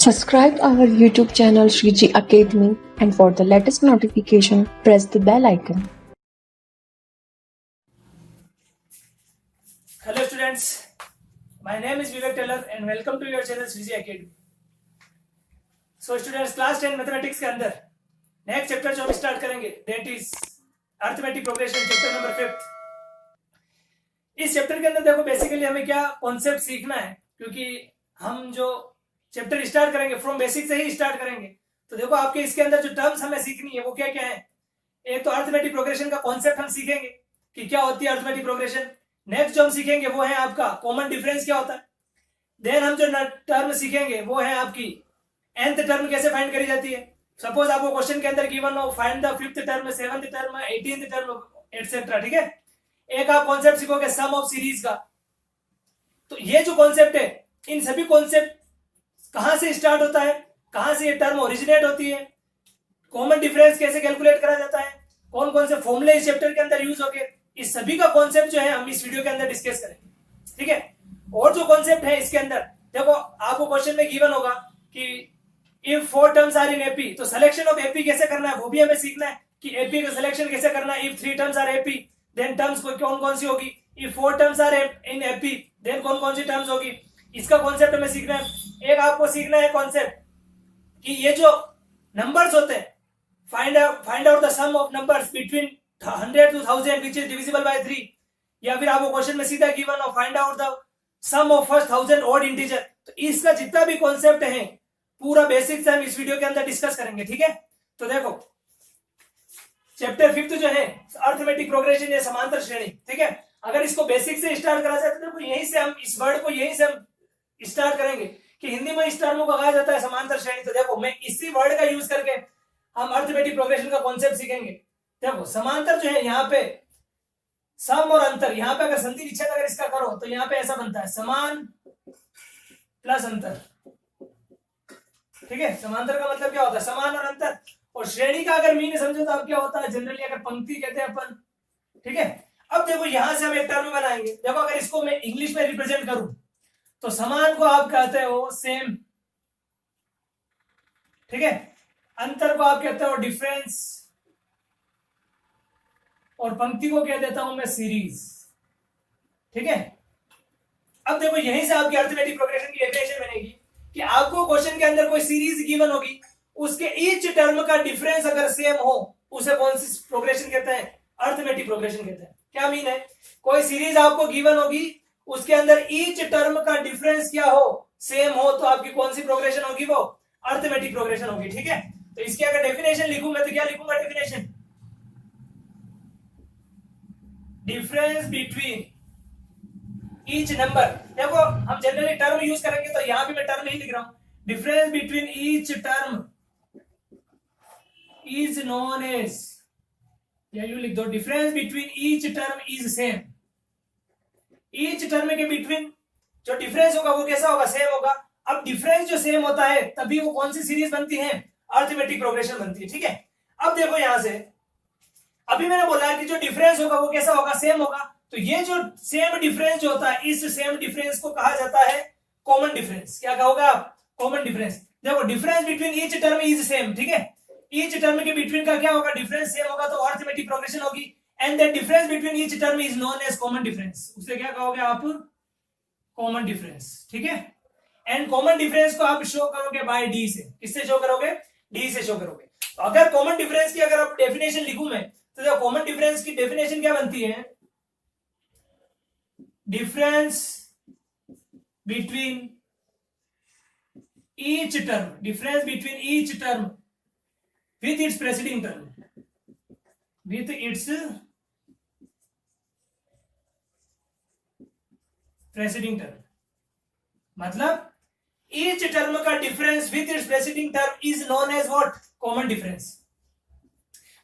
Subscribe our YouTube channel Shriji Academy, and for the latest notification, press the bell icon. Hello students, my name is Vivek Taylor and welcome to your channel Shriji Academy. So students, class 10 mathematics के अंदर next chapter जो हम start करेंगे that is arithmetic progression, chapter number 5। इस chapter के अंदर देखो basically हमें क्या कॉन्सेप्ट सीखना है, क्योंकि हम जो चैप्टर स्टार्ट करेंगे फ्रॉम बेसिक से ही स्टार्ट करेंगे। तो देखो आपके इसके अंदर जो टर्म्स हमें सीखनी है वो क्या क्या है। एक तो अरिथमेटिक प्रोग्रेशन का कॉन्सेप्ट हम सीखेंगे कि क्या होती है अरिथमेटिक प्रोग्रेशन। नेक्स्ट जो हम सीखेंगे वो है आपका कॉमन डिफरेंस क्या होता है। देन हम जो टर्म सीखेंगे वो है आपकी nth टर्म कैसे फाइंड करी जाती है। सपोज आपको क्वेश्चन के अंदर गिवन हो find the 5th term, 7th term, 18th term etcetera, ठीक है। एक आप कॉन्सेप्ट सीखोगे सम ऑफ सीरीज का। तो ये जो कॉन्सेप्ट है, इन सभी कॉन्सेप्ट कहां से स्टार्ट होता है, कहां से ये टर्म ओरिजिनेट होती है, कॉमन डिफरेंस कैसे कैलकुलेट करा जाता है, कौन कौन से फॉर्मूले इस चैप्टर के अंदर यूज होंगे, इस सभी का कॉन्सेप्ट जो है हम इस वीडियो के अंदर डिस्कस करेंगे, ठीक है। और जो कॉन्सेप्ट है इसके अंदर देखो आपको क्वेश्चन में गिवन होगा कि if 4 terms are in AP, तो सिलेक्शन ऑफ एपी कैसे करना है वो भी हमें सीखना है कि एपी का सिलेक्शन कैसे करना है। If 3 terms are AP then terms कौन कौन सी होगी। If 4 terms are in AP then कौन कौन सी टर्म्स होगी, इसका कॉन्सेप्ट हमें सीखना है। एक आपको सीखना है कॉन्सेप्ट कि ये जो नंबर्स होते हैं find out the sum of numbers between 100 to 1000 which is divisible by 3, या फिर आपको क्वेश्चन में सीधा गिवन हो find out the sum of first 1000 odd integer. तो इसका जितना भी कॉन्सेप्ट है पूरा बेसिक से हम इस वीडियो के अंदर डिस्कस करेंगे, ठीक है। तो देखो चैप्टर 5 जो है अरिथमेटिक प्रोग्रेशन या समांतर श्रेणी, ठीक है। अगर इसको बेसिक से स्टार्ट करा जाए तो यहीं से हम इस वर्ड को यहीं से हम स्टार्ट करेंगे कि हिंदी में इस टर्म को कहा जाता है समांतर श्रेणी। तो देखो मैं इसी वर्ड का यूज करके हम अरिथमेटिक प्रोग्रेशन का कॉन्सेप्ट सीखेंगे। देखो समांतर जो है यहाँ पे सम और अंतर, यहाँ पे अगर संधि विच्छेद अगर इसका करो तो यहाँ पे ऐसा बनता है समान प्लस अंतर, ठीक है। समांतर का मतलब क्या होता है समान और अंतर। और श्रेणी का अगर मीन समझो तो अब क्या होता है जनरली अगर पंक्ति कहते हैं अपन, ठीक है। अब देखो यहां से हम एक टर्म बनाएंगे। देखो अगर इसको मैं इंग्लिश में रिप्रेजेंट करूं तो समान को आप कहते हो सेम, ठीक है। अंतर को आप कहते हो डिफरेंस और पंक्ति को कह देता हूं मैं सीरीज, ठीक है। अब देखो यहीं से आपकी अरिथमेटिक प्रोग्रेशन की डेफिनेशन बनेगी कि आपको क्वेश्चन के अंदर कोई सीरीज गिवन होगी, उसके ईच टर्म का डिफरेंस अगर सेम हो उसे कौन सी प्रोग्रेशन कहते हैं, अरिथमेटिक प्रोग्रेशन कहते हैं। क्या मीन है, कोई सीरीज आपको गिवन होगी उसके अंदर ईच टर्म का डिफरेंस क्या हो सेम हो तो आपकी कौन सी प्रोग्रेशन होगी, वो अरिथमेटिक प्रोग्रेशन होगी, ठीक है। तो इसकी अगर डेफिनेशन लिखूंगा तो क्या लिखूंगा definition, difference between each number. देखो हम जनरली टर्म यूज करेंगे तो यहां भी मैं टर्म ही लिख रहा हूं, difference between each term is known as, या यू लिख दो difference between each term is same. Each term के बिटवीन जो डिफरेंस होगा वो कैसा होगा, सेम होगा। अब डिफरेंस जो सेम होता है तभी वो कौन सी सीरीज बनती है, अरिथमेटिक प्रोग्रेशन बनती है, ठीक है। अब देखो यहां से अभी मैंने बोला कि जो डिफरेंस होगा वो कैसा होगा, सेम होगा। तो ये जो सेम डिफरेंस जो होता है इस सेम डिफरेंस को कहा जाता है कॉमन डिफरेंस। क्या कहोगे आप, कॉमन डिफरेंस। देखो difference between each term is same, ठीक है। ईच टर्म के बिटवीन का क्या होगा, डिफरेंस सेम होगा तो अरिथमेटिक प्रोग्रेशन होगी। And that difference between each term is known as common difference. उसे क्या कहोगे आप, कॉमन डिफरेंस, ठीक है। एंड कॉमन डिफरेंस को आप शो करोगे बाय डी से। किससे शो करोगे, डी से शो करोगे। तो अगर कॉमन डिफरेंस की अगर आप डेफिनेशन लिखूं मैं तो देखो कॉमन डिफरेंस की डेफिनेशन क्या बनती है, difference between each term, difference between each term with its preceding term, with its preceding term. मतलब ईच टर्म का difference with its preceding term is known as what, common difference.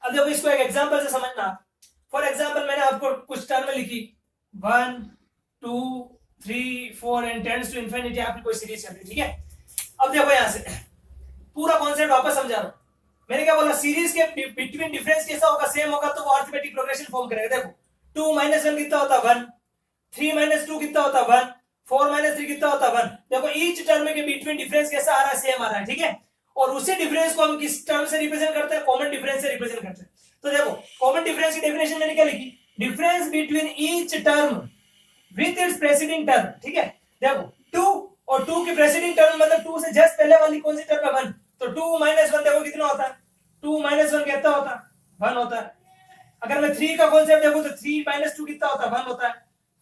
अब देखो इसको एक एग्जांपल से समझना। फॉर एग्जांपल मैंने आपको कुछ टर्म लिखी 1 2 3 4 एंड टेंड्स टू इंफिनिटी, आपकी कोई सीरीज चल रही, ठीक है। अब देखो यहां से पूरा कॉन्सेप्ट वापस समझा रहा हूं। मैंने क्या बोला, सीरीज के बिटवीन डिफरेंस कैसा होगा, सेम होगा तो वो अरिथमेटिक प्रोग्रेशन फॉर्म करेगा। देखो 2 - 1 कितना होता है 1, 3 - 2 कितना होता है 1, 4 माइनस 3 कितना होता है 1। देखो ईच टर्म के बिटवीन डिफरेंस कैसा आ रहा है, सेम आ रहा है, ठीक है। और उसी डिफरेंस को हम किस टर्म से रिप्रेजेंट करते हैं, कॉमन डिफरेंस से रिप्रेजेंट करते हैं। तो देखो कॉमन डिफरेंस की डेफिनेशन मैंने क्या लिखी, difference between each term with its preceding term, ठीक है। देखो 2 और 2 की प्रेसीडिंग टर्म मतलब 2 से जस्ट पहले वाली कौन सी टर्म है 1, तो 2 माइनस 1 देखो कितना होता है, 2 माइनस 1 कितना होता है 1 होता है। अगर मैं 3 का कॉन्सेप्ट देखो तो 3 माइनस 2 कितना होता है 1 होता है,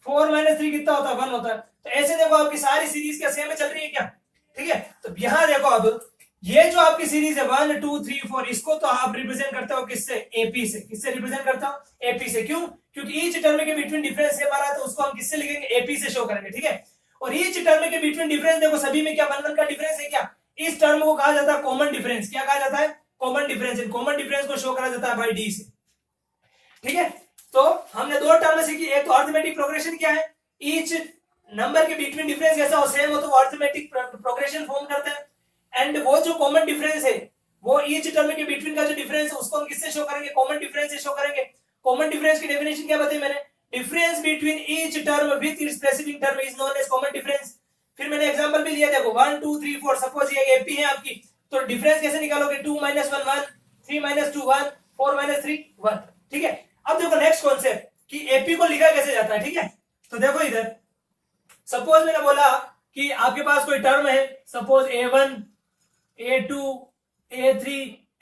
4 माइनस 3 कितना होता है 1 होता है। तो ऐसे देखो आपकी सारी सीरीज क्या सेम में चल रही है क्या, ठीक है। तो यहां देखो अब ये जो आपकी सीरीज है 1 2 3 4 इसको तो आप रिप्रेजेंट करते हो किससे, एपी से। किससे रिप्रेजेंट करता हो, एपी से। क्यों, क्योंकि ईच टर्म के बिटवीन डिफरेंस सेम आ रहा है तो उसको हम किससे लिखेंगे, एपी से शो करेंगे, ठीक है। और ईच टर्म के बिटवीन डिफरेंस देखो सभी में क्या 1 1 का डिफरेंस है क्या, इस टर्म को कहा जाता है कॉमन डिफरेंस। क्या कहा जाता है, कॉमन डिफरेंस। कॉमन डिफरेंस को शो करा जाता है बाय डी से, ठीक है। तो हमने दो टर्म सीखी, एक तो अरिथमेटिक प्रोग्रेशन क्या है, ईच नंबर के बिटवीन डिफरेंस कैसा हो सेम हो तो वो अरिथमेटिक प्रोग्रेशन फॉर्म करते हैं। एंड वो जो कॉमन डिफरेंस है वो ईच टर्म के बिटवीन का जो डिफरेंस है उसको हम किससे शो करेंगे, कॉमन डिफरेंस से शो करेंगे। कॉमन डिफरेंस की डेफिनेशन क्या बताई मैंने, difference between each term with its preceding term is known as common difference. फिर मैंने एग्जांपल भी लिया, देखो 1 2 3 4 सपोज ये एपी है आपकी, तो डिफरेंस कैसे निकालोगे, 2 माइनस 1 1, 3 माइनस 2 1, 4 माइनस 3 1, ठीक है। अब देखो नेक्स्ट कॉन्सेप्ट कि एपी को लिखा कैसे जाता है, ठीक है। तो देखो इधर सपोज मैंने बोला कि आपके पास कोई टर्म है, suppose a1 a2 a3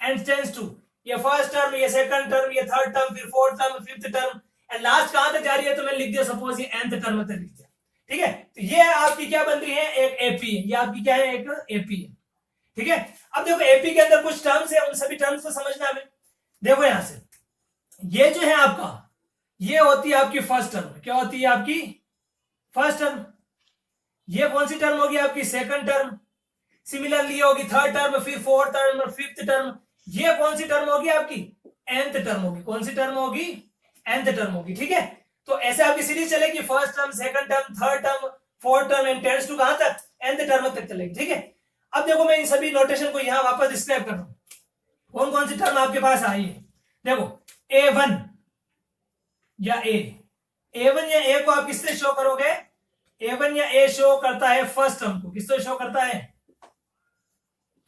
and tends to, ये फर्स्ट टर्म, ये सेकंड टर्म, ये थर्ड टर्म, फिर fourth term, fifth term and last कहां तक जा रही है, तो मैं लिख दिया सपोज ये nth टर्म तक लिख दिया, ठीक है। तो ये आपकी क्या बन रही है, एक एपी, ये आपकी क्या है, एक एपी है, ठीक है। अब देखो एपी के अंदर कुछ टर्म्स है, उन सभी टर्म्स को समझना हमें। देखो यहां से ये जो है आपका, ये होती है आपकी फर्स्ट टर्म। क्या होती है आपकी फर्स्ट टर्म। ये कौन सी टर्म होगी आपकी, सेकंड टर्म। सिमिलरली होगी थर्ड टर्म, फिर फोर्थ टर्म, फिफ्थ टर्म। ये कौन सी टर्म होगी आपकी, nth टर्म होगी। कौन सी टर्म होगी, nth टर्म होगी, ठीक है। तो ऐसे आपकी सीरीज चलेगी, first term, second term, third term, fourth term and tends to कहां तक, nth टर्म तक चलेगी, ठीक है। अब देखो मैं इन सभी नोटेशन को यहां वापस डिस्क्राइब कर रहा हूं, कौन कौन सी टर्म आपके पास आई है। देखो a1 या a1 या a को आप किससे शो करोगे, a1 या a शो करता है फर्स्ट टर्म को। किससे शो करता है,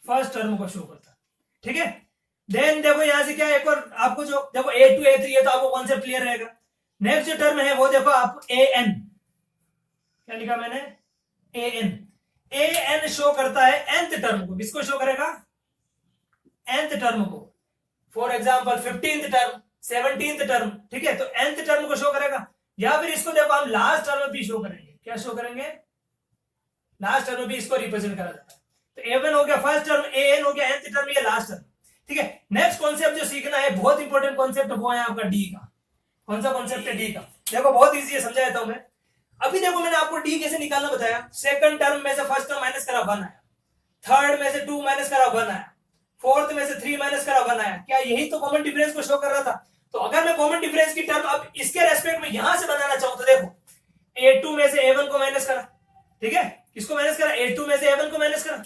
फर्स्ट टर्म को शो करता है, ठीक है। देन देखो यहां से क्या एक और आपको जो देखो a2 a3 ये तो आपको कॉन्सेप्ट क्लियर रहेगा। नेक्स्ट जो टर्म है वो देखो आप an, क्या लिखा मैंने, an शो करता है nth टर्म को। किसको शो करेगा, nth टर्म को। For example 15th term, 17th term, ठीक है। तो nth टर्म को शो करेगा। या फिर इसको देखो हम लास्ट टर्म भी शो करेंगे। क्या शो करेंगे, लास्ट टर्म भी इसको रिप्रेजेंट करा जाता है। तो a1 हो गया फर्स्ट टर्म, an हो गया nth टर्म, ये लास्ट टर्म, ठीक है। नेक्स्ट कॉन्सेप्ट जो सीखना है, बहुत इंपॉर्टेंट कॉन्सेप्ट, वो है आपका डी का। कौन सा कॉन्सेप्ट है, डी का। देखो बहुत इजी है, समझा देता हूं मैं। अभी देखो मैंने आपको डी कैसे निकालना बताया। सेकंड टर्म में से फर्स्ट टर्म माइनस करा 1 आया, थर्ड में से 2 माइनस करा 1 आया, फोर्थ में से 3 माइनस करा 1 आया। क्या यही तो कॉमन डिफरेंस को शो कर रहा था। तो अगर मैं कॉमन डिफरेंस की टर्म अब इसके रेस्पेक्ट में यहां से बनाना चाहूं तो देखो a2 में से a1 को माइनस करा, ठीक है। किसको माइनस करा, a2 में से a1 को माइनस करा,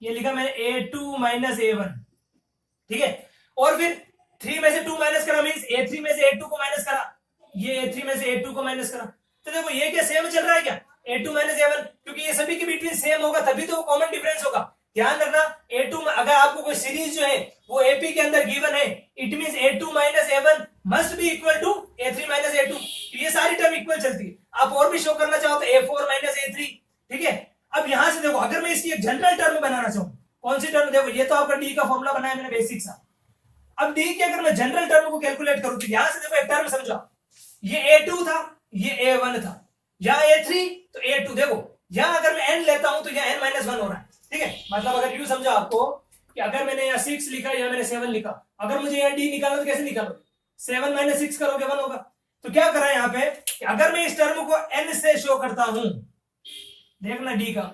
ये लिखा मैंने a2 माइनस a1, ठीक है। और फिर 3 में से 2 माइनस करा मींस a3 में से a2 को माइनस करा, ये a3 में से a2 को माइनस करा। तो देखो ये क्या सेम चल रहा है क्या, a2 माइनस a1, क्योंकि ये सभी के बिटवीन सेम होगा तभी तो वो कॉमन डिफरेंस होगा। ध्यान रखना a2 में अगर आपको कोई सीरीज जो है वो AP के अंदर गिवन है, it means a2 minus a1 must be equal to a3 minus a2। तो ये सारी टर्म इक्वल चलती है। आप और भी शो करना चाहो तो a4 माइनस a3, ठीक है। अब यहां से देखो अगर मैं इसकी एक जनरल टर्म बनाना चाहूं, कौन सी टर्म, देखो ये तो आपका डी का फॉर्मूला बनाया मैंने बेसिक सा। अब डी की अगर मैं जनरल टर्म को कैलकुलेट करूं तो यहां से देखो एक टर्म समझो, ये a2 था, ये a1 था, या a3 तो a2। देखो यहां अगर मैं n लेता हूं तो यहां n माइनस 1 हो रहा है, ठीक है। मतलब अगर यूं समझो आपको कि अगर मैंने यहाँ 6 लिखा या मैंने 7 लिखा, अगर मुझे यहाँ डी निकालना तो कैसे निकालोगे, 7 माइनस 6 करोगे 1 होगा। तो क्या करा है यहाँ पे कि अगर मैं इस टर्म को n से शो करता हूं, देखना डी का,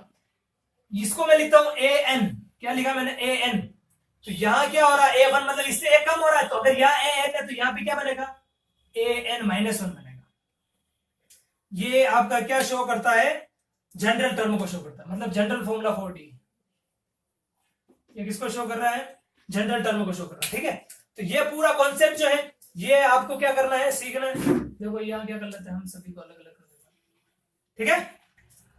इसको मैं लिखता हूं an, क्या लिखा मैंने an। तो यहां क्या हो रहा है, a1 मतलब इससे a कम हो रहा है। तो अगर यहाँ an है तो यहाँ पे क्या बनेगा, an माइनस 1 बनेगा। ये आपका क्या शो करता है, जनरल टर्म को शो करता है, मतलब जनरल फॉर्मूला फॉर डी। ये किसको शो कर रहा है, जनरल टर्म को शो कर रहा है, ठीक है। तो ये पूरा कॉन्सेप्ट जो है ये आपको क्या करना है, सीखना है। देखो यहाँ क्या कर लेते हैं हम, सभी को अलग अलग कर देते हैं, ठीक है।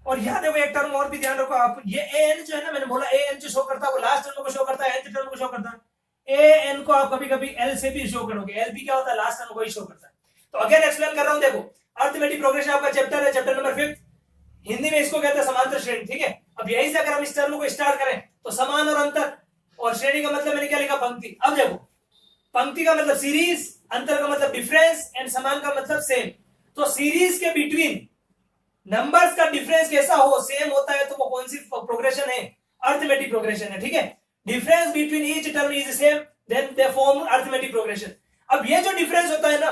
और यहाँ देखो एक टर्म और भी ध्यान रखो आप, ये ए एन जो है ना, मैंने बोला ए एन जो शो करता है वो लास्ट टर्म को शो करता है, nth टर्म को शो करता है। ए एन को आप कभी कभी एल से भी शो करोगे, एल भी क्या होता है, लास्ट टर्म को ही शो करता है। तो अगेन एक्सप्लेन कर रहा हूं, देखो अर्थमेटिक प्रोग्रेशन आपका चैप्टर है, चैप्टर नंबर 5, हिंदी में इसको कहते हैं समांतर श्रेणी, ठीक है। अब यहीं से अगर हम इस टर्म को स्टार्ट करें तो समान और अंतर, और श्रेणी का मतलब मैंने क्या लिखा, पंक्ति। अब देखो पंक्ति का मतलब सीरीज, अंतर का मतलब डिफरेंस, एंड समान का मतलब सेम। तो सीरीज के बिटवीन नंबर्स का डिफरेंस कैसा हो, सेम होता है, तो वो कौन सी प्रोग्रेशन है, अर्थमेटिक प्रोग्रेशन है, ठीक है। Difference between each term is same, then they form arithmetic progression. अब ये जो डिफरेंस होता है ना,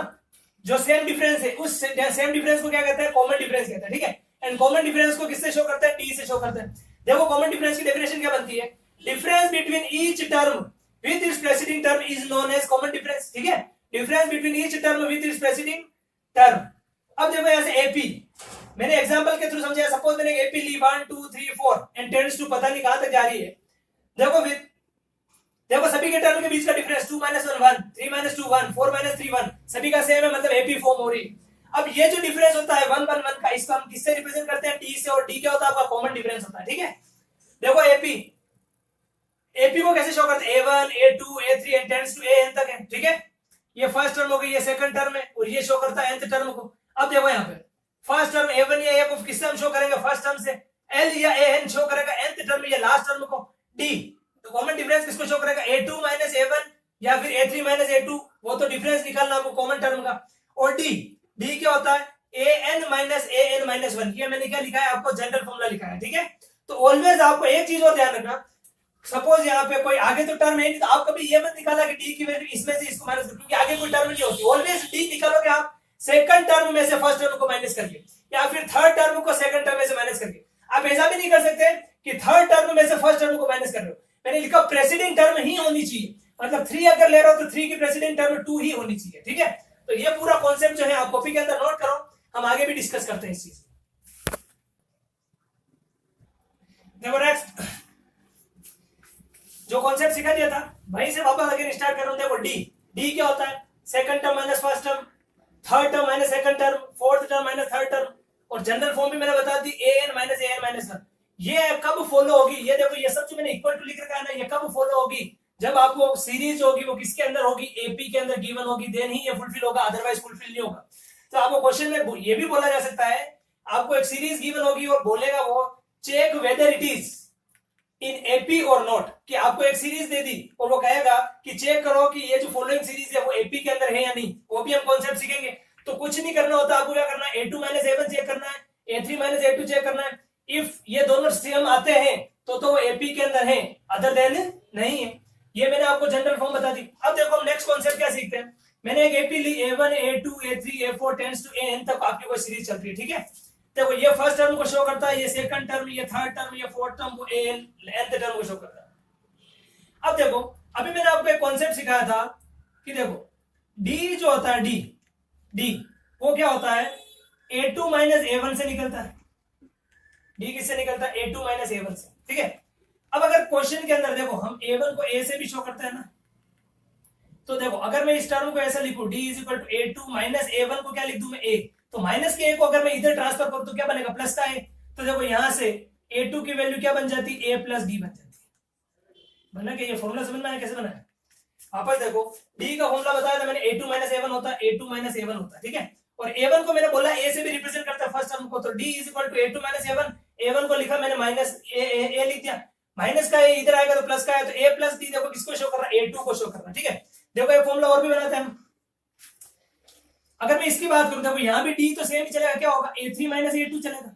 जो सेम डिफरेंस है, उस सेम डिफरेंस को क्या कहते हैं, कॉमन डिफरेंस कहते हैं, ठीक है। एंड कॉमन डिफरेंस को किससे शो करते हैं, डी से शो करते हैं। देखो कॉमन डिफरेंस की डेफिनेशन क्या बनती है, difference between each term with its preceding term is known as common difference, ठीक है। Difference between each term with its preceding term. अब देखो यहां से एपी मैंने एग्जांपल के थ्रू समझाया, सपोज मैंने एपी ली 1 2 3 4 एंड टेंड्स टू पता नहीं कहां तक जा रही है। देखो फिर देखो सभी के टर्म के बीच का डिफरेंस 2 - 1 1, 3 - 2 1, 4 - 3 1, सभी का सेम है, मतलब एपी फॉर्म हो रही। अब ये जो डिफरेंस होता है 1 1 1 का, इसको हम किससे रिप्रेजेंट करते हैं, डी से, और डी क्या होता है आपका कॉमन डिफरेंस होता है, ठीक है। देखो एपी एपी को कैसे शो करते हैं, a1 a2 a3 and tends to an तक है, ठीक है। ये फर्स्ट टर्म हो गई, ये सेकंड टर्म है, और ये शो करता है nth टर्म को। अब देखो यहाँ पे फर्स्ट टर्म a1 या a को किससे हम शो करेंगे, फर्स्ट टर्म से। l या an शो करेगा nth टर्म या लास्ट टर्म को। d तो कॉमन डिफरेंस किसको शो करेगा, a2 - a1 या फिर a3 - a2, वो तो डिफरेंस निकालना आपको कॉमन टर्म का। और d क्या होता है, an - an - 1, ये मैंने क्या लिखा है आपको, जनरल फॉर्मूला लिखा है, ठीक है। तो ऑलवेज आपको एक चीज और ध्यान रखना, सपोज यहाँ पे कोई आगे तो टर्म है नहीं, तो आप कभी ये मत निकाला कि डी की वैल्यू इसमें से इसको माइनस, क्योंकि आगे कोई टर्म नहीं होती। ऑलवेज डी निकालोगे आप सेकंड टर्म में से फर्स्ट टर्म को माइनस करके, या फिर थर्ड टर्म को सेकंड टर्म में से माइनस करके। आप ऐसा भी नहीं कर सकते कि थर्ड टर्म में से फर्स्ट टर्म को माइनस कर रहे हो, मैंने लिखा प्रेसिडेंट टर्म ही होनी चाहिए, मतलब 3 अगर ले रहे हो तो 3 की प्रेसिडेंट टर्म 2 ही होनी चाहिए, ठीक है। तो ये पूरा कॉन्सेप्ट जो है आप कॉपी के अंदर नोट करो, हम आगे भी डिस्कस करते हैं इस चीज। देखो नेक्स्ट जो कॉन्सेप्ट सिखा दिया था वहीं से वापस अगेन स्टार्ट कर रहा हूं। देखो डी क्या होता है, second term minus first term, third term minus second term, fourth term minus third term, और जनरल फॉर्म भी मैंने बता दी an - an - 1। ये कब फॉलो होगी, ये देखो ये सब जो मैंने इक्वल टू लिख रखा है ना, ये कब फॉलो होगी, जब आपको सीरीज होगी वो किसके अंदर होगी, एपी के अंदर गिवन होगी, देन ही ये फुलफिल होगा, अदरवाइज फुलफिल नहीं होगा। तो आपको क्वेश्चन में ये भी बोला जा सकता है, आपको एक सीरीज गिवन होगी और बोलेगा वो check whether it is in AP और नॉट, कि आपको एक सीरीज दे दी और वो कहेगा कि चेक करो कि ये जो फॉलोइंग सीरीज है वो एपी के अंदर है या नहीं, वो भी हम कॉन्सेप्ट सीखेंगे। तो कुछ नहीं करना होता, आपको क्या करना है, a2 - a1 चेक करना है, a3 - a2 चेक करना है। इफ ये दोनों सेम आते हैं तो वो एपी के अंदर है, अदर देन नहीं है। ये मैंने आपको जनरल फॉर्म बता दी। अब देखो हम नेक्स्ट कॉन्सेप्ट क्या सीखते हैं। मैंने एक एपी ली, a1 a2 a3 a4 tends to an तक आपकी कोई सीरीज चल रही है, ठीक है। देखो ये फर्स्ट टर्म को शो करता है, ये सेकंड टर्म, ये थर्ड टर्म, ये फोर्थ टर्म को nth टर्म को शो करता है। अब देखो अभी मैंने आपको एक कॉन्सेप्ट सिखाया था कि देखो डी जो होता है, डी वो क्या होता है, a2 - a1 से निकलता है। डी किससे निकलता है, a2 - a1 से, ठीक है। अब अगर क्वेश्चन के अंदर देखो हम a1 को a से भी शो करते हैं ना, तो देखो अगर मैं इस टर्म को ऐसा लिखूं d = a2 - a1 को क्या लिख दूं मैं, a, तो माइनस के a को अगर मैं इधर ट्रांसफर करूं तो क्या बनेगा, प्लस का a। तो देखो यहां से a2 की वैल्यू क्या बन जाती है, a + d बन जाती है। बना के ये फॉर्मूला समझ में आया कैसे बनाया। वापस देखो d का फॉर्मूला बताया था मैंने, a2 - a1 होता है, a2 - a1 होता है, ठीक है। और a1 को मैंने बोला a से भी रिप्रेजेंट करता है फर्स्ट टर्म को, तो d = a2 - a1, a1 को लिखा मैंने माइनस a लिख दिया, माइनस का a इधर आएगा तो प्लस का है, तो a + d देखो किसको शो कर रहा है, a2 को शो कर रहा है, ठीक है। देखो ये फॉर्मूला और भी बनाते हैं हम। अगर मैं इसकी बात करूं, देखो यहां भी डी तो सेम ही चलेगा, क्या होगा, a3 - a2 चलेगा,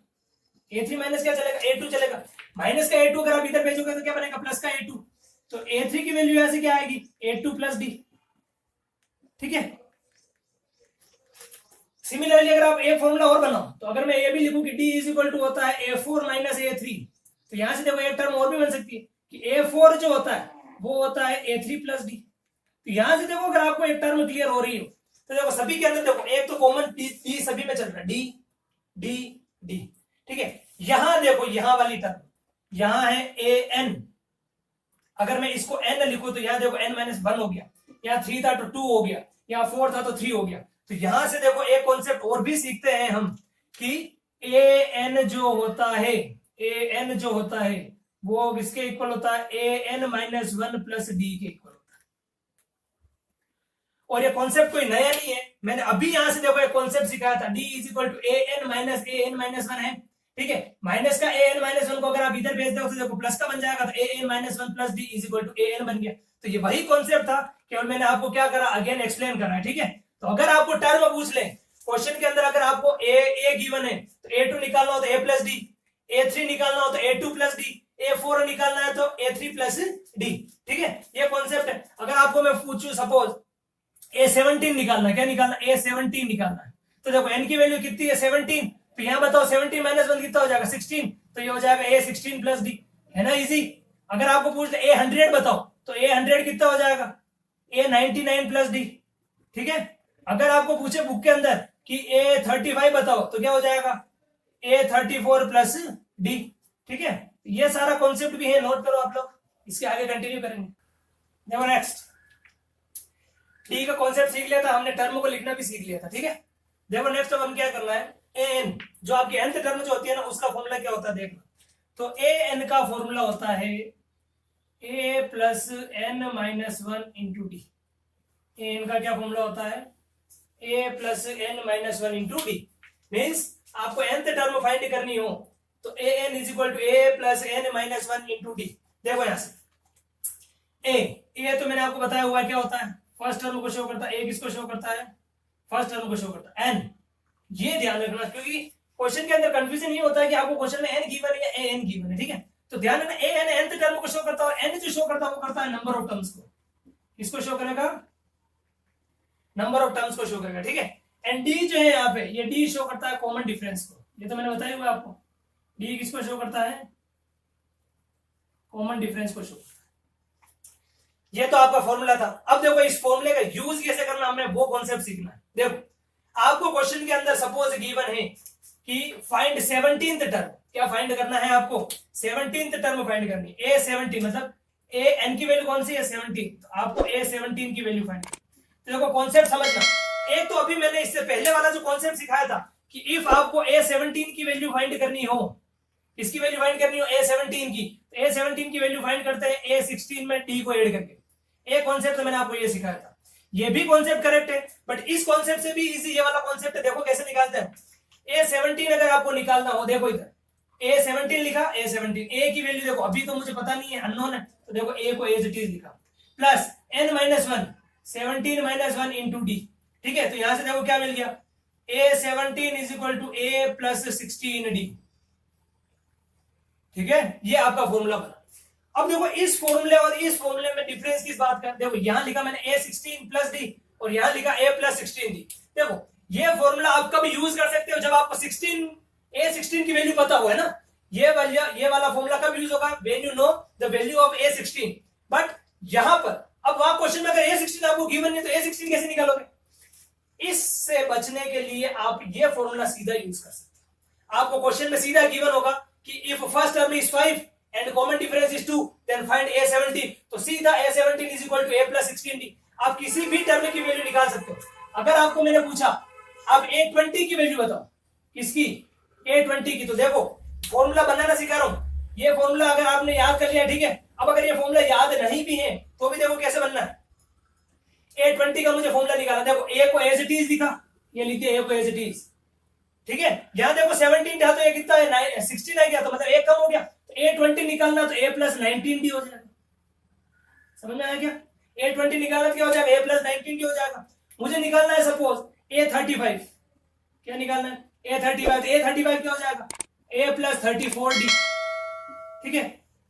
a3 - क्या चलेगा, a2 चलेगा। माइनस का a2 अगर आप इधर भेजोगे तो क्या बनेगा, प्लस का a2, तो a3 की वैल्यू यहां से क्या आएगी, a2 + d, ठीक है। सिमिलरली अगर आप एक फॉर्मूला और बनाओ, तो अगर मैं ये भी लिखूं कि d = होता है a4 - a3, तो यहां से देखो एक टर्म और भी बन सकती है कि a4 जो होता है वो होता है a3 + d। तो यहां से देखो अगर आपको एक टर्म क्लियर हो रही हो, तो देखो सभी के अंदर देखो एक तो कॉमन डी सभी में चल रहा है, डी, ठीक है। यहां देखो यहां वाली टर्म, यहां है an, अगर मैं इसको n लिखूं तो यहां देखो n - 1 हो गया, यहाँ 3 था तो 2 हो गया, यहाँ 4 था तो 3 हो गया। तो यहां से देखो एक कॉन्सेप्ट और भी सीखते हैं हम कि ए एन जो होता है, ए एन जो होता है वो किसके इक्वल होता है, A N minus one plus D के इक्वल होता है। और ये कॉन्सेप्ट कोई नया नहीं है, मैंने अभी यहां से देखो एक कॉन्सेप्ट सिखाया था, D is equal to A N minus one है, ठीक है। माइनस का ए एन माइनस वन को अगर आप इधर भेज दो तो देखो प्लस का बन जाएगा, तो A N minus one plus D is equal to A N बन गया। तो ये वही कॉन्सेप्ट था, केवल मैंने आपको क्या करा, अगेन एक्सप्लेन करा है, ठीक है। तो अगर आपको टर्म पूछ ले क्वेश्चन के अंदर, अगर आपको ए गिवन है तो ए टू निकालना हो तो ए प्लस डी, ए थ्री निकालना हो तो ए टू प्लस डी, ए फोर निकालना है तो ए थ्री प्लस डी, ठीक है। ये कॉन्सेप्ट है। अगर आपको मैं पूछूं सपोज A17 निकालना, क्या निकालना, A17 निकालना है, तो देखो n की वैल्यू कितनी है 17, तो यहां बताओ 17 माइनस वन कितना हो जाएगा 16, तो ये हो जाएगा A16 प्लस डी, है ना इजी। अगर आपको पूछ ले A100 बताओ तो A100 कितना हो जाएगा A99 प्लस डी, ठीक है। अगर आपको पूछे बुक के अंदर कि A35 बताओ तो क्या हो जाएगा A34 प्लस डी, ठीक है। ये सारा कॉन्सेप्ट भी है, नोट करो आप लोग, इसके आगे कंटिन्यू करेंगे। देखो नेक्स्ट, डी का कॉन्सेप्ट सीख लिया था हमने, टर्म को लिखना भी सीख लिया था, ठीक है। देखो नेक्स्ट अब हम क्या करना है, एन जो आपकी nth टर्म जो होती है ना उसका फॉर्मूला क्या होता है देखना। तो ए एन का फॉर्मूला होता है A plus N minus one into D. N का क्या फॉर्मूला होता है, A plus N minus one into D. Means आपको nth टर्म फाइंड करनी हो तो A N is equal to A plus N minus one into D. देखो यहां से ए तो मैंने आपको बताया हुआ है क्या होता है, फर्स्ट टर्म को शो करता है, ए किसको शो करता है, फर्स्ट टर्म को शो करता है एन। ये ध्यान रखना क्योंकि क्वेश्चन के अंदर कंफ्यूजन ये होता है कि आपको क्वेश्चन में एन गिवन है या ए एन गिवन है, ठीक है। तो ध्यान रखना ए एन nth टर्म को शो करता है, और एन जो शो करता है वो करता है नंबर ऑफ टर्म्स को, किसको शो करेगा, नंबर ऑफ टर्म्स को शो करेगा, ठीक है। एंड डी जो है यहाँ पे, ये डी शो करता है कॉमन डिफरेंस को, ये तो मैंने बताया हुआ आपको, डी किसको शो करता है, कॉमन डिफरेंस को शो करता है। ये तो आपका फॉर्मूला था। अब देखो इस फॉर्मूले का यूज कैसे करना, हमने वो कॉन्सेप्ट सीखना है। देखो आपको क्वेश्चन के अंदर सपोज गिवन है कि फाइंड 17th टर्म, क्या फाइंड करना है आपको, 17th टर्म फाइंड करनी है। A17 मतलब ए एन की वैल्यू कौन सी है 17, तो आपको A17 की वैल्यू फाइंड करनी। तो देखो कॉन्सेप्ट समझना, एक तो अभी मैंने इससे पहले वाला जो कॉन्सेप्ट सिखाया था कि इफ आपको A17 की वैल्यू फाइंड करनी हो, इसकी वैल्यू फाइंड करनी हो A17 की, तो A17 की वैल्यू फाइंड करते हैं A16 में डी को ऐड करके। एक कॉन्सेप्ट तो मैंने आपको ये सिखाया था, ये भी कॉन्सेप्ट करेक्ट है, बट इस कॉन्सेप्ट से भी इजी ये वाला कॉन्सेप्ट है। देखो कैसे निकालते हैं, A17 अगर आपको निकालना हो, देखो इधर A17 लिखा, A17 ए की वैल्यू देखो अभी तो मुझे पता नहीं है, अननोन है, तो देखो ए को एज इट इज लिखा, plus n minus one 17 minus one into D, ठीक है। तो यहां से देखो क्या मिल गया, A17 is equal to A plus 16 D, ठीक है। ये आपका फॉर्मूला बना। अब देखो इस फॉर्मूले और इस फॉर्मूले में डिफरेंस किस बात का, देखो यहां लिखा मैंने A16 प्लस डी और यहां लिखा A प्लस 16 डी। देखो ये फॉर्मूला आप कब यूज कर सकते हो, जब आपको A16 की वैल्यू पता हो, है ना। ये वाला फॉर्मूला कब यूज होगा, when you know the value of A16। But यहां पर अब वहां क्वेश्चन में अगर A16 आपको गिवन है तो A16 कैसे निकालोगे, इससे बचने के लिए आप ये फॉर्मूला सीधा यूज कर सकते हो। आपको क्वेश्चन में सीधा गिवन होगा कि if first term is 5 and common difference is 2 then find A17, तो सीधा A17 is equal to A plus 16D। आप किसी भी टर्म की वैल्यू निकाल सकते हो। अगर आपको मैंने पूछा अब A20 की वैल्यू बताओ, किसकी, A20 की, तो देखो फॉर्मूला बनाना सिखा रहा हूं। ये फॉर्मूला अगर आपने याद कर लिया, ठीक है। अब अगर ये फॉर्मूला याद नहीं भी है तो भी देखो कैसे बनना है। A20 का मुझे फॉर्मूला निकालना, देखो A को एज इट इज लिखा, ये लिखते A को एज इट इज, ठीक है। यहां देखो 17 था तो ये कितना है 16 आ गया, तो मतलब 1 कम हो गया। A20 निकालना तो A प्लस 19 डी हो जाएगा, समझ में आया क्या। A20 निकालना क्या हो जाएगा, A प्लस 19 डी हो जाएगा। मुझे निकालना है सपोज A35, क्या निकालना है A35, तो A35 क्या हो जाएगा A प्लस 34 डी, ठीक है।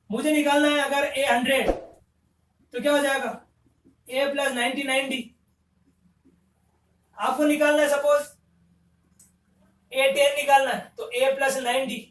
मुझे निकालना है अगर A100 तो क्या हो जाएगा A प्लस 99 डी। आपको निकालना है सपोज A10 निकालना है तो A प्लस 9 डी।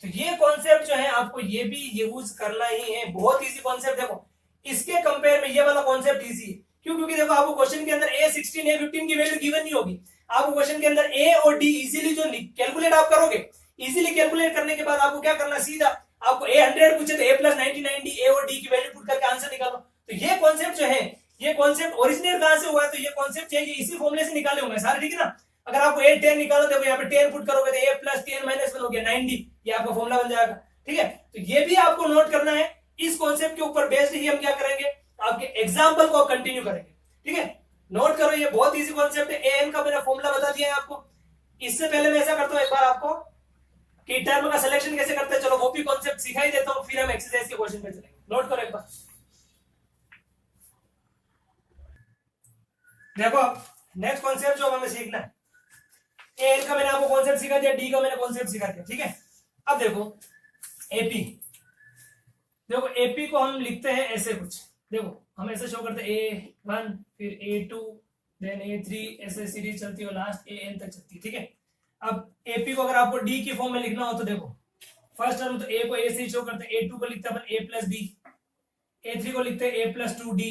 तो ये कॉन्सेप्ट जो है आपको ये भी यूज करना ही है, बहुत इजी कॉन्सेप्ट। देखो इसके कंपेयर में ये वाला कॉन्सेप्ट इजी है, क्यों, क्योंकि देखो आपको क्वेश्चन के अंदर A16 A15 की वैल्यू गिवन नहीं होगी। आपको क्वेश्चन के अंदर A और D इजीली जो कैलकुलेट आप करोगे, इजीली कैलकुलेट करने के बाद आपको क्या करना, सीधा आपको A100 पूछे तो A प्लस 99D A और D की वैल्यू पुट करके आंसर निकालो। तो ये कॉन्सेप्ट जो है, ये कॉन्सेप्ट ओरिजिनेट कहां से हुआ है, तो ये कॉन्सेप्ट चाहिए इसी फॉर्मूले से निकाले होंगे सारे, ठीक है ना। अगर आपको ए 10 निकालो, देखो यहाँ पे 10 पुट करोगे तो ए प्लस 10 माइनस 1 हो गया 90, ये आपका फॉर्मूला बन जाएगा। ठीक है, तो ये भी आपको नोट करना है। इस कॉन्सेप्ट के ऊपर बेस्ड ही हम क्या करेंगे, आपके एग्जाम्पल को कंटिन्यू करेंगे। ठीक है, नोट करो, ये बहुत इजी कॉन्सेप्ट है। ए एन का मैंने फॉर्मूला बता दिया है आपको। इससे पहले मैं ऐसा करता हूँ एक बार आपको कि टर्म का सिलेक्शन कैसे करते हैं, चलो वो भी कॉन्सेप्ट सिखाई देता हूँ, फिर हम एक्सरसाइज के क्वेश्चन पे चलेंगे। नोट करो एक बार, देखो नेक्स्ट कॉन्सेप्ट जो हमें सीखना है, ए एन का मैंने आपको कॉन्सेप्ट सिखा दिया, डी का मैंने कॉन्सेप्ट सिखा दिया। ठीक है, अब देखो एपी, देखो एपी को हम लिखते हैं ऐसे कुछ, देखो हम ऐसे शो करते हैं A1 फिर A2 देन A3, ऐसे सीरीज चलती है लास्ट AN तक चलती है। ठीक है, अब एपी को अगर आपको डी की फॉर्म में लिखना हो तो देखो फर्स्ट टर्म तो ए को ए से शो करते हैं, A2 को लिखते हैं अपन A प्लस डी, A3 को लिखते हैं A प्लस 2D,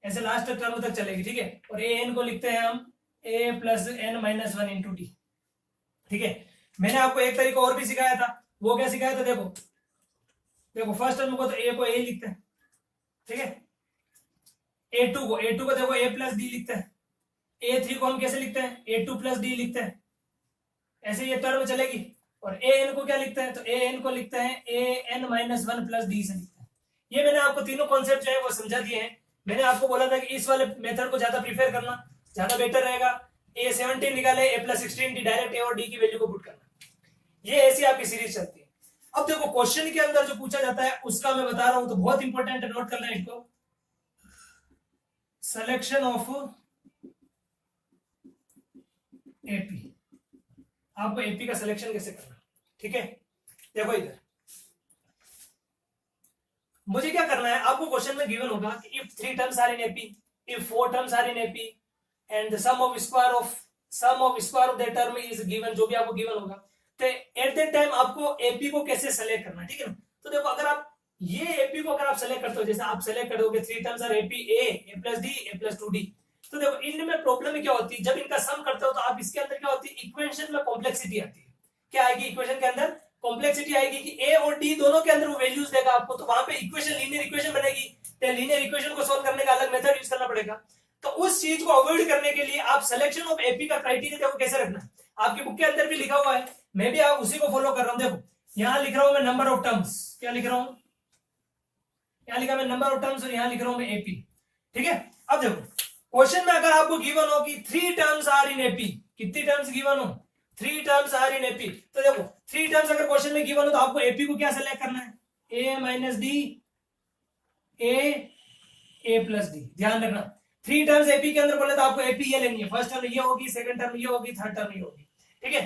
ऐसे लास्ट टर्म तक चलेगी। ठीक है, और AN को लिखते हैं हम A plus N minus 1 into D. ठीक है, मैंने आपको एक तरीका और भी सिखाया था, वो क्या सिखाया था, देखो देखो फर्स्ट टर्म को तो ए को ए लिखते हैं। ठीक है, A2 को देखो A प्लस डी लिखते हैं, A3 को हम कैसे लिखते हैं, A2 प्लस डी लिखते हैं, ऐसे ये टर्म चलेगी। और AN को क्या लिखते हैं, तो AN को लिखते हैं AN माइनस 1 प्लस डी से लिखते हैं। ये मैंने आपको तीनों कॉन्सेप्ट जो है वो समझा दिए हैं। मैंने आपको बोला था कि इस वाले मेथड को ज्यादा प्रीफर करना, ज्यादा बेटर रहेगा। A17 निकाले, A plus 16D, direct A और D की वैल्यू को पुट करना, ये ऐसी आपकी सीरीज चलती है। अब देखो क्वेश्चन के अंदर जो पूछा जाता है उसका मैं बता रहा हूं, तो बहुत इंपॉर्टेंट है, नोट करना है इसको। सिलेक्शन ऑफ एपी, आपको एपी का सिलेक्शन कैसे करना। ठीक है, देखो इधर मुझे क्या करना है, आपको क्वेश्चन में गिवन होगा कि if 3 terms are in AP, if 4 terms are in AP and the sum of square of that term is given, जो भी आपको गिवन होगा, तो एट दैट टाइम आपको एपी को कैसे सेलेक्ट करना है। ठीक है ना, तो देखो अगर आप ये एपी को अगर आप सेलेक्ट करते हो, जैसे आप सेलेक्ट करोगे 3 terms are AP A plus D, A plus 2D, तो देखो इनमें प्रॉब्लम क्या होती है, जब इनका सम करते हो तो आप इसके अंदर क्या होती है, इक्वेशन में कॉम्प्लेक्सिटी आती है। क्या आएगी इक्वेशन के अंदर, कॉम्प्लेक्सिटी आएगी कि ए और डी दोनों के अंदर वो वैल्यूज देगा आपको, तो वहां पे इक्वेशन लीनियर इक्वेशन बनेगी, तो लीनियर इक्वेशन को सॉल्व करने का अलग मेथड यूज करना पड़ेगा। तो उस चीज को अवॉइड करने के लिए आप सिलेक्शन ऑफ एपी का क्राइटेरिया देखो कैसे रखना है, आपकी बुक के अंदर भी लिखा हुआ है, मैं भी आप उसी को फॉलो कर रहा हूं। देखो यहां लिख रहा हूं मैं नंबर ऑफ टर्म्स, क्या लिख रहा हूं, यहां लिखा मैं नंबर ऑफ टर्म्स और यहां लिख रहा हूं मैं एपी। ठीक है, अब देखो क्वेश्चन में अगर आपको गिवन हो कि 3 टर्म्स आर इन एपी, कितनी टर्म्स गिवन हो, 3 टर्म्स आर इन एपी, तो देखो 3 टर्म्स अगर क्वेश्चन में गिवन हो तो आपको एपी को क्या सेलेक्ट करना है, ए minus D, A plus D. ध्यान रखना 3 टर्म्स एपी के अंदर बोले तो आपको एपी ये लेनी है, फर्स्ट टर्म ये होगी, सेकंड टर्म ये होगी, थर्ड टर्म ये होगी। ठीक है,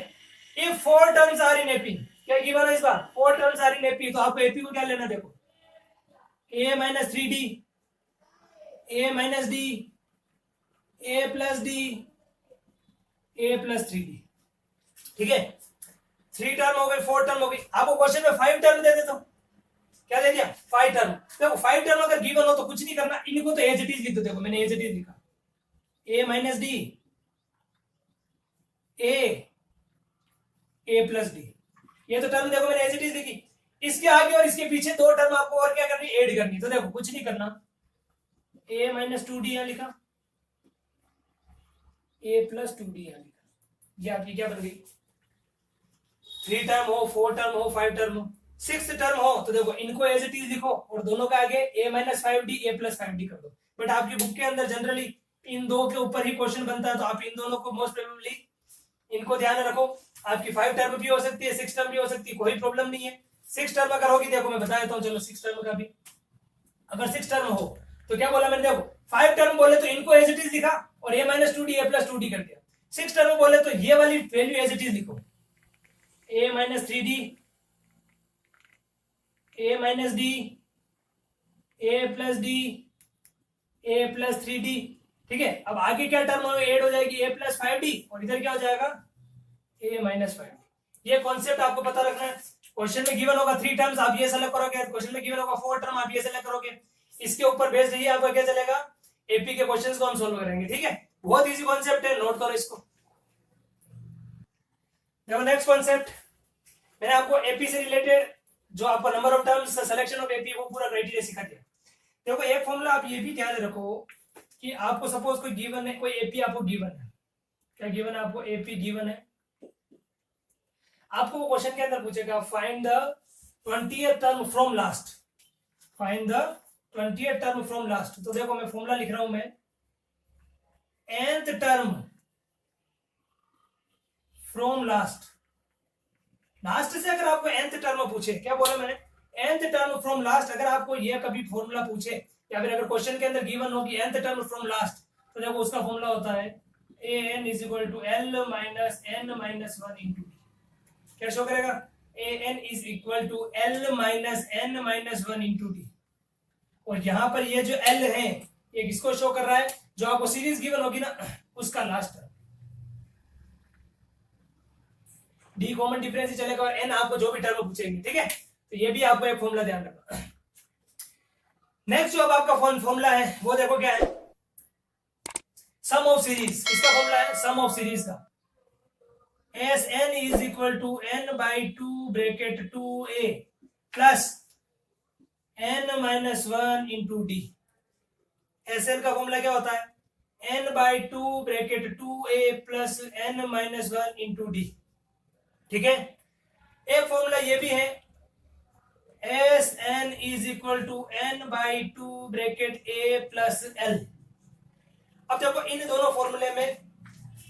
if 4 terms are in AP, क्या गिवन है इस बार, 4 टर्म्स आर इन एपी, तो आपको एपी को क्या लेना, देखो a minus 3d, a minus D, a plus D, a plus 3d। ठीक है, 3 टर्म हो गई, 4 टर्म हो गई, आपको क्वेश्चन में 5 टर्म दे देता हूं, क्या दे दिया, 5 टर्म। देखो 5 टर्म अगर गिवन हो तो कुछ नहीं करना, इनको तो एज इट इज लिख दो, देखो मैंने एज इट इज लिखा, a minus D, a plus D, ये तो टर्म देखो मैंने एज इट इज लिखी। इसके आगे और इसके पीछे 2 टर्म आपको और क्या करनी, ऐड करनी, तो देखो कुछ नहीं करना, a माइनस 2d यहां लिखा, a प्लस 2d यहां लिखा, ये आपकी क्या बन गई, 3 टर्म हो, 4 टर्म हो, 5 टर्म हो, 6 टर्म हो, तो देखो इनको एज इट इज लिखो और दोनों के आगे a minus 5d, a plus 5d कर दो। बट आपकी बुक के अंदर जनरली इन दो के ऊपर ही क्वेश्चन बनता है, तो आप इन दोनों को मोस्ट प्रोबेबली इनको ध्यान में रखो, आपकी 5 टर्म भी हो सकती है, 6 टर्म भी हो सकती है, कोई प्रॉब्लम नहीं है। 6 टर्म अगर होगी, देखो मैं बता देता हूँ, चलो 6 टर्म का भी अगर 6 टर्म हो तो क्या बोला मैंने, देखो 5 टर्म बोले तो इनको एज इट इज लिखा और a minus 2d, a plus 2d कर दिया। 6 टर्म बोले तो ये वाली वैल्यू एज इट इज लिखो, a minus 3d, a minus d, a plus d, a plus 3d। ठीक है, अब आगे क्या टर्म ऐड हो जाएगी, a प्लस 5d और इधर क्या हो जाएगा, a माइनस 5d। ये कॉन्सेप्ट आपको पता रखना है। क्वेश्चन में गिवन होगा 3 टर्म्स, आप ये सेलेक्ट करोगे, क्वेश्चन में गिवन होगा 4 टर्म, आप ये सेलेक्ट करोगे, इसके ऊपर बेस्ड ही आपका क्या चलेगा, एपी के क्वेश्चंस को हम सोल्व करेंगे। ठीक है, बहुत इजी कॉन्सेप्ट है, नोट करो इसको। देखो नेक्स्ट कॉन्सेप्ट, मैंने आपको एपी से रिलेटेड जो आपको number of terms, selection of AP, वो पूरा क्राइटेरिया सिखा दिया। देखो एक फॉर्मूला आप ये भी ध्यान रखो कि आपको सपोज कोई गिवन है, कोई एपी आपको गिवन है, क्या गिवन है आपको? एपी गिवन है। आपको वो क्वेश्चन के अंदर पूछेगा find the 20th term from last, find the 20th term from last. तो देखो मैं फॉर्मूला लिख रहा हूं, मैं nth term from last, last से अगर आपको nth टर्म पूछे, क्या बोला मैंने? nth term from last. अगर आपको ये कभी फॉर्मूला पूछे या फिर अगर क्वेश्चन के अंदर गिवन हो कि nth टर्म फ्रॉम लास्ट, तो देखो उसका फॉर्मूला होता है an is equal to l minus n minus 1 into D. क्या शो करेगा? an is equal to l minus n minus 1 into D. और यहां पर ये जो l है ये किसको शो कर रहा है? जो आपको सीरीज गिवन होगी ना उसका last term. D common difference ही चलेगा और n आपको जो भी टर्म पूछेंगे, ठीक है? तो ये भी आपको एक फॉर्मूला ध्यान रखना। नेक्स्ट जो अब आपका फॉर्मूला है वो देखो क्या है? Sum of series. किसका फॉर्मूला है? सम ऑफ सीरीज का। S N is equal to n by 2 bracket 2a plus n minus 1 into D. S N का फॉर्मूला क्या होता है? n by 2 bracket 2a plus n minus 1 into D, ठीक है? एक फॉर्मूला ये भी है, S N is equal to n by 2 bracket a plus l। अब देखो इन दोनों फॉर्मूले में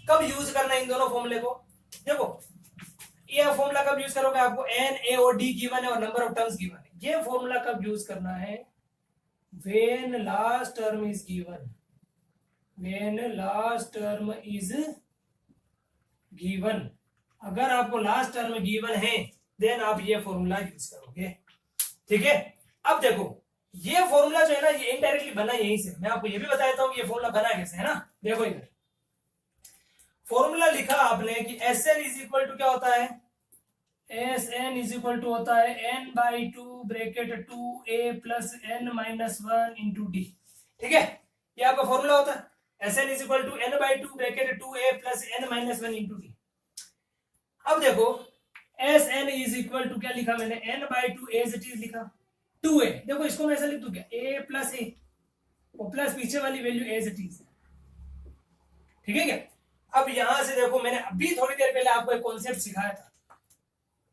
कब यूज करना है इन दोनों फॉर्मूले को? देखो ये फॉर्मूला कब यूज करोगे? आपको n a और d गिवन है और नंबर ऑफ टर्म्स गिवन है। ये फॉर्मूला कब यूज करना है? When last term is given, when last term is given. अगर आपको लास्ट टर्म गिवन है देन आप ये फॉर्मूला यूज करोगे, ठीक है? अब देखो ये फॉर्मूला जो है ना ये इनडायरेक्टली बना यहीं से। मैं आपको ये भी बताता हूँ कि ये फॉर्मूला बना कैसे है ना। देखो इधर फॉर्मूला लिखा आपने कि S N is equal to क्या होता है? S N is equal to होता है n by 2 bracket 2a plus n minus 1 into D, ठीक है? ये आपका फॉर्मूला होता है S N is equal to n by 2 bracket 2a plus n minus 1 into D. अब देखो S N is equal to क्या लिखा मैंने? n by 2 as it is लिखा 2a। देखो इसको मैं ऐसा लिख दूं क्या? a प्लस a और प्लस पीछे वाली वैल्यू एज इट इज, ठीक है क्या? अब यहां से देखो मैंने अभी थोड़ी देर पहले आपको एक कॉन्सेप्ट सिखाया था,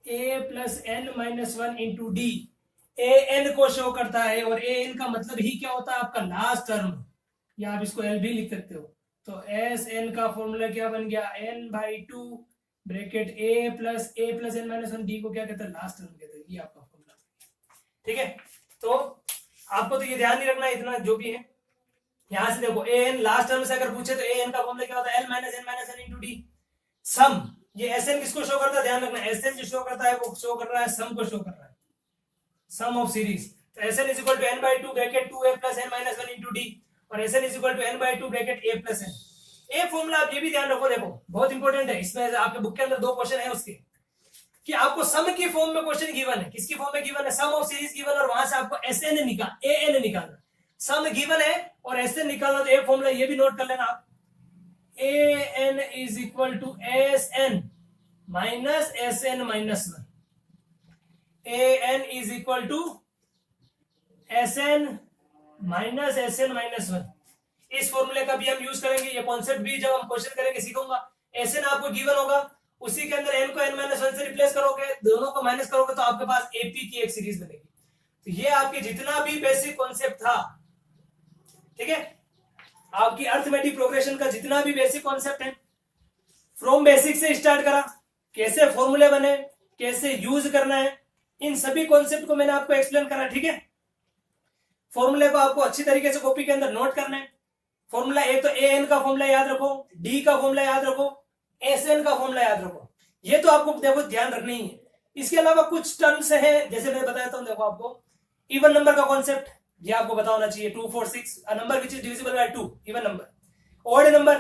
a plus n minus 1 into D. A N को शो करता है और ए एन का मतलब ही क्या होता है? आपका लास्ट टर्म, या आप इसको एल भी लिख सकते हो। तो एस एन का फॉर्मूला क्या बन गया? n by 2 bracket a plus n minus 1 D को क्या कहते हैं? लास्ट टर्म कहते हैं। ये आपका फॉर्मूला, ठीक है? तो आपको तो ये ध्यान नहीं रखना इतना जो भी है। यहां से देखो ए एन लास्ट टर्म से अगर पूछे तो ए एन का फॉर्मूला क्या होता है? l minus n into D. Sum, ये एस एन किसको शो करता है? ध्यान रखना एस एन जो शो करता है वो शो कर रहा है सम को शो कर रहा है, सम ऑफ सीरीज। तो S N is equal to n by 2 bracket 2a plus n minus 1 into D और S N is equal to n by 2 bracket a plus n। A formula आप ये भी ध्यान रखो, देखो बहुत इंपॉर्टेंट है। इसमें आपके बुक के अंदर दो क्वेश्चन है उसके कि आपको सम की फॉर्म में क्वेश्चन गिवन है। किसकी फॉर्म में गिवन है? सम ऑफ सीरीज गिवन और वहां से आपको एस एन निकालना। सम गिवन है और एस एन निकालना। तो एक फॉर्मूला ये भी नोट कर लेना आप, A N is equal to S N minus S N minus 1। A N is equal to S N minus S N minus 1। इस फॉर्मूले का भी हम यूज करेंगे। ये कॉन्सेप्ट भी जब हम क्वेश्चन करेंगे सीखूंगा। एस एन आपको गिवन होगा, उसी के अंदर एन को n माइनस 1 से रिप्लेस करोगे, दोनों को माइनस करोगे तो आपके पास एपी की एक सीरीज बनेगी। तो ये आपके जितना भी बेसिक कॉन्सेप्ट था, ठीक है, आपकी अर्थमेटिक प्रोग्रेशन का जितना भी बेसिक कॉन्सेप्ट है, फ्रॉम बेसिक से स्टार्ट करा, कैसे फॉर्मूले बने, कैसे यूज करना है, इन सभी कॉन्सेप्ट को मैंने आपको एक्सप्लेन करा, ठीक है? फॉर्मूले को आपको अच्छी तरीके से कॉपी के अंदर नोट करना है। फॉर्मूला ए तो ए एन का फॉर्मूला याद रखो, डी का फॉर्मूला याद रखो, एस एन का फॉर्मूला याद रखो। ये तो आपको देखो ध्यान रखना ही है। इसके अलावा कुछ टर्म्स है, जैसे मैं बताया था, देखो आपको इवन नंबर का कॉन्सेप्ट ये आपको पता होना चाहिए। 2 4 6 a number which is divisible by 2, even number. Odd number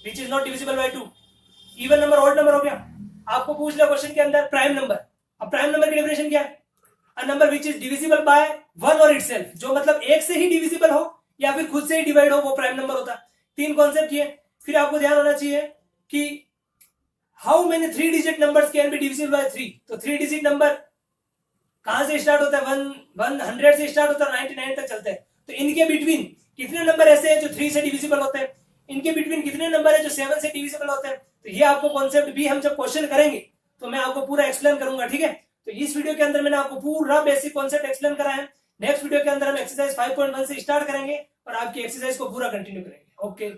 which is not divisible by 2, even number odd number हो गया। आपको पूछ लिया क्वेश्चन के अंदर प्राइम नंबर। अब प्राइम नंबर की डेफिनेशन क्या है? A number which is divisible by 1 और इटसेल्फ, जो मतलब एक से ही डिविजिबल हो या फिर खुद से ही डिवाइड हो, वो प्राइम नंबर होता है। तीन कॉन्सेप्ट ये। फिर आपको ध्यान होना चाहिए कि how many 3 digit numbers can be divisible by 3। तो 3 डिजिट नंबर कहां से स्टार्ट होता है? 100 से स्टार्ट होता है, 99 तक चलता है। तो इनके बिटवीन कितने नंबर ऐसे हैं जो 3 से डिविजिबल होते हैं? इनके बिटवीन कितने नंबर है जो 7 से डिविजिबल होते हैं। तो ये आपको कॉन्सेप्ट भी हम जब क्वेश्चन करेंगे तो मैं आपको पूरा एक्सप्लेन करूंगा, ठीक है। तो इस वीडियो के अंदर मैंने आपको पूरा बेसिक कॉन्सेप्ट एक्सप्लेन करा है। नेक्स्ट वीडियो के अंदर हम एक्सरसाइज 5.1 से स्टार्ट करेंगे और आपकी एक्सरसाइज को पूरा कंटिन्यू करेंगे। ओके।